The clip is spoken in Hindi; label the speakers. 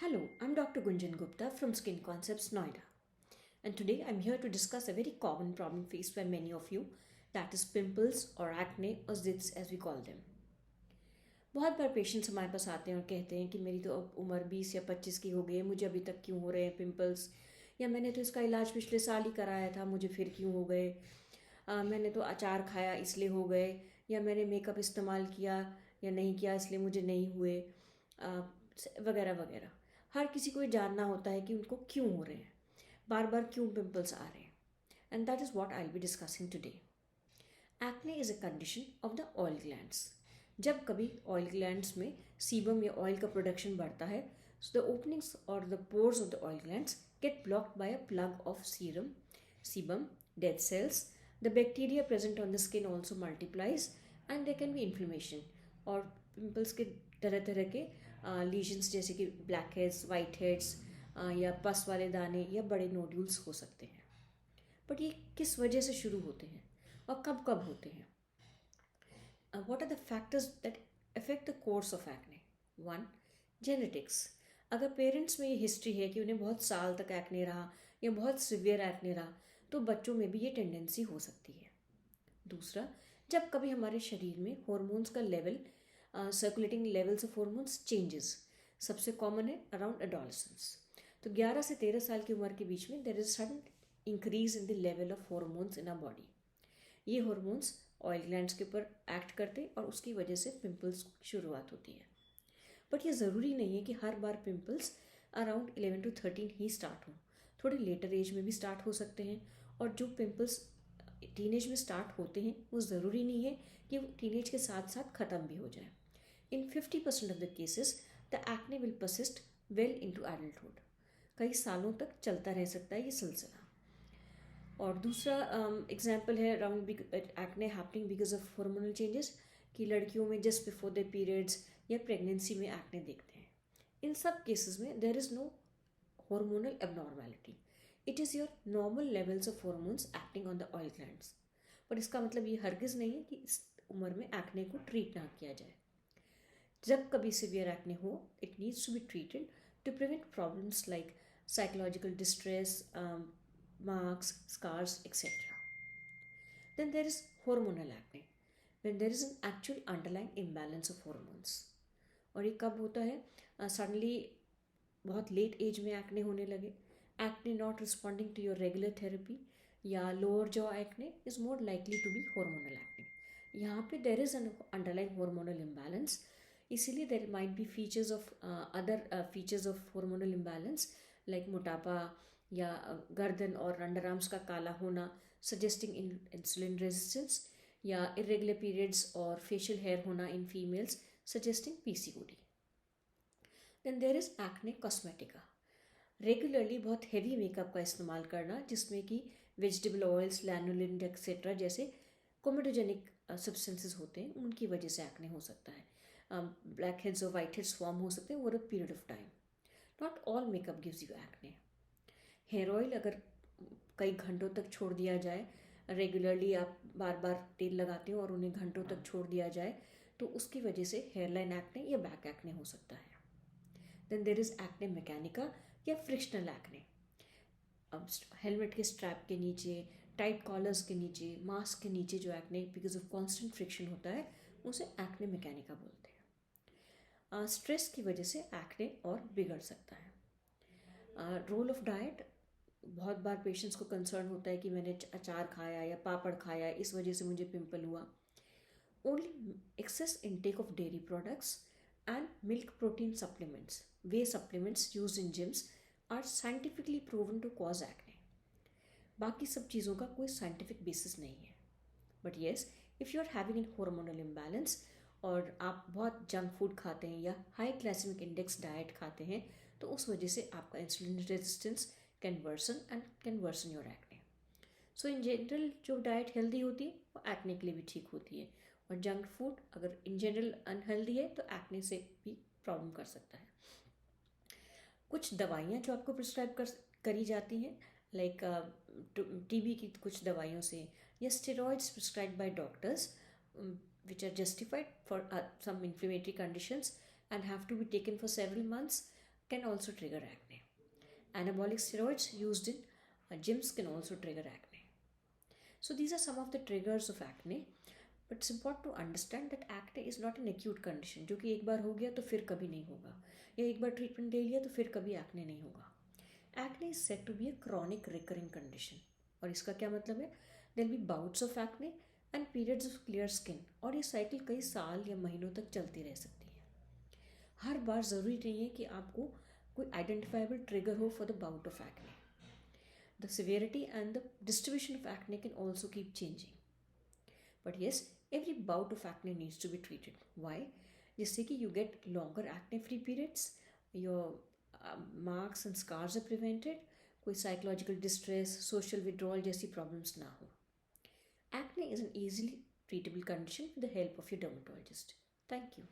Speaker 1: Hello, I'm Dr. Gunjan Gupta from Skin Concepts Noida. And today I'm here to discuss a very common problem faced by many of you, that is pimples or acne or zits as we call them. बहुत बार पेशेंट्स हमारे पास आते हैं और कहते हैं कि मेरी तो अब उम्र 20 या 25 की हो गई है, मुझे अभी तक क्यों हो रहे हैं पिंपल्स, या मैंने तो इसका इलाज पिछले साल ही कराया था, मुझे फिर क्यों हो गए। मैंने तो अचार खाया इसलिए हो गए, या मैंने मेकअप इस्तेमाल किया या नहीं किया इसलिए मुझे नहीं हुए, वगैरह वगैरह। हर किसी को ये जानना होता है कि उनको क्यों हो रहे हैं, बार बार क्यों पिंपल्स आ रहे हैं। And that is what I will be discussing today. Acne is a condition of the oil glands. जब कभी ऑयल ग्लैंड्स में सीबम या ऑयल का प्रोडक्शन बढ़ता है, सो द ओपनिंग्स और the pores of the oil glands get blocked by a plug of serum sebum dead cells. The bacteria present on the skin also multiplies and there can be inflammation और पिंपल्स के तरह तरह के लीजन्स जैसे कि ब्लैक हेड्स, वाइट हेड्स, या पस वाले दाने या बड़े नोड्यूल्स हो सकते हैं। बट ये किस वजह से शुरू होते हैं और कब कब होते हैं? What are the factors that affect the course of acne? One, genetics. अगर पेरेंट्स में ये हिस्ट्री है कि उन्हें बहुत साल तक एक्ने रहा या बहुत सिवियर एक्ने रहा, तो बच्चों में भी ये टेंडेंसी हो सकती है। दूसरा, जब कभी हमारे शरीर में हॉर्मोन्स का level, circulating levels of hormones changes, सबसे कॉमन है अराउंड एडोलसेंस। तो 11 से 13 साल की उम्र के बीच में there is sudden increase in the level of hormones in our body. ये हॉर्मोन्स ऑयल ग्लैंड्स के ऊपर एक्ट करते और उसकी वजह से पिंपल्स की शुरुआत होती है। बट ये ज़रूरी नहीं है कि हर बार पिंपल्स अराउंड 11 to 13 ही स्टार्ट हों, थोड़े लेटर एज में भी स्टार्ट हो सकते हैं। और जो पिंपल्स टीनेज में स्टार्ट होते हैं वो ज़रूरी नहीं है कि वो टीनेज के साथ साथ ख़त्म भी हो जाए। इन 50% of the cases the acne will persist well into adulthood. कई सालों तक चलता रह सकता है ये सिलसिला। और दूसरा एग्जाम्पल है around acne happening because of hormonal changes, कि लड़कियों में जस्ट बिफोर द पीरियड्स या प्रेगनेंसी में एक्ने देखते हैं। इन सब केसेस में there is no hormonal abnormality. It is your normal levels of hormones acting on the oil glands. पर इसका मतलब ये हरगिज़ नहीं है कि इस उम्र में एक्ने को ट्रीट ना किया जाए। जब कभी सिवियर एक्ने हो, it needs to be treated to prevent problems like psychological distress, marks, scars, etc. Then there is hormonal acne, when there is an actual underlying imbalance of hormones. और ये कब होता है? सडनली बहुत लेट एज में एक्ने होने लगे, acne not responding to your regular therapy, या lower jaw acne is more likely to be hormonal acne. यहाँ पे there is an underlying hormonal imbalance, इसीलिए there might be features of other features of hormonal imbalance like मोटापा या गर्दन और अंडर आर्म्स का काला होना सजेस्टिंग इंसुलिन रेजिस्टेंस, या इरेगुलर पीरियड्स और फेशियल हेयर होना in females suggesting PCOD. Then there is acne कॉस्मेटिका। Regularly बहुत हैवी मेकअप का इस्तेमाल करना, जिसमें कि वेजिटेबल ऑयल्स, लैनुलिन एक्सेट्रा जैसे कोमेडोजेनिक सब्सटेंसेस होते हैं, उनकी वजह से एक्ने हो सकता है। ब्लैक हेड्स और वाइट हेड्स फॉर्म हो सकते हैं over a period of time. Not all makeup gives you acne. Hair oil अगर कई घंटों तक छोड़ दिया जाए, रेगुलरली आप बार बार तेल लगाते हो और उन्हें घंटों तक छोड़ दिया जाए, तो उसकी वजह से हेयरलाइन एक्ने या बैक एक्ने हो सकता है। देन देर इज़ एक्ने मैकेनिका या फ्रिक्शनल एक्ने। अब हेलमेट के स्ट्रैप के नीचे, टाइट कॉलर्स के नीचे, मास्क के नीचे जो acne because of constant friction होता है, उसे एक्ने मैकेनिका बोलते हैं। स्ट्रेस की वजह से एक्ने और बिगड़ सकता है। रोल ऑफ डाइट, बहुत बार पेशेंट्स को कंसर्न होता है कि मैंने अचार खाया या पापड़ खाया, इस वजह से मुझे पिंपल हुआ। Only excess intake of dairy products and milk protein supplements, whey supplements used in gyms, are scientifically proven to cause acne. बाकी सब चीज़ों का कोई साइंटिफिक बेसिस नहीं है। But yes, if you are having an hormonal imbalance और आप बहुत जंक फूड खाते हैं या हाई ग्लाइसेमिक इंडेक्स डाइट खाते हैं, तो उस वजह से आपका insulin resistance can worsen and can worsen your acne. So in general जो डाइट हेल्दी होती है वो एक्ने के लिए भी ठीक होती है, और जंक फूड अगर इन जनरल अनहेल्दी है तो एक्ने से भी प्रॉब्लम कर सकता है। कुछ दवाइयाँ जो आपको प्रिस्क्राइब करी जाती हैं, लाइक टीबी की कुछ दवाइयों से, या steroids prescribe by doctors which are justified for some inflammatory conditions and have to be taken for several months, can also trigger acne. Anabolic steroids used in gyms can also trigger acne. So these are some of the triggers of acne. But it's important to understand that acne is not an acute condition जो कि एक बार हो गया तो फिर कभी नहीं होगा, या एक बार ट्रीटमेंट ले लिया तो फिर कभी acne नहीं होगा. Acne is said to be a chronic recurring condition. और इसका क्या मतलब है? There will be bouts of acne and periods of clear skin. और ये साइकिल कई साल या महीनों तक चलती रह सकती है. हर बार ज़रूरी नहीं है कि आपको कोई आइडेंटिफाइबल ट्रिगर हो for the bout of acne. The severity and the distribution of acne can also keep changing. But yes, every bout of acne needs to be treated. Why? जिससे कि you get longer acne free periods, your marks and scars are prevented, कोई psychological distress, social withdrawal जैसी problems ना हो. Acne is an easily treatable condition with the help of your dermatologist. Thank you.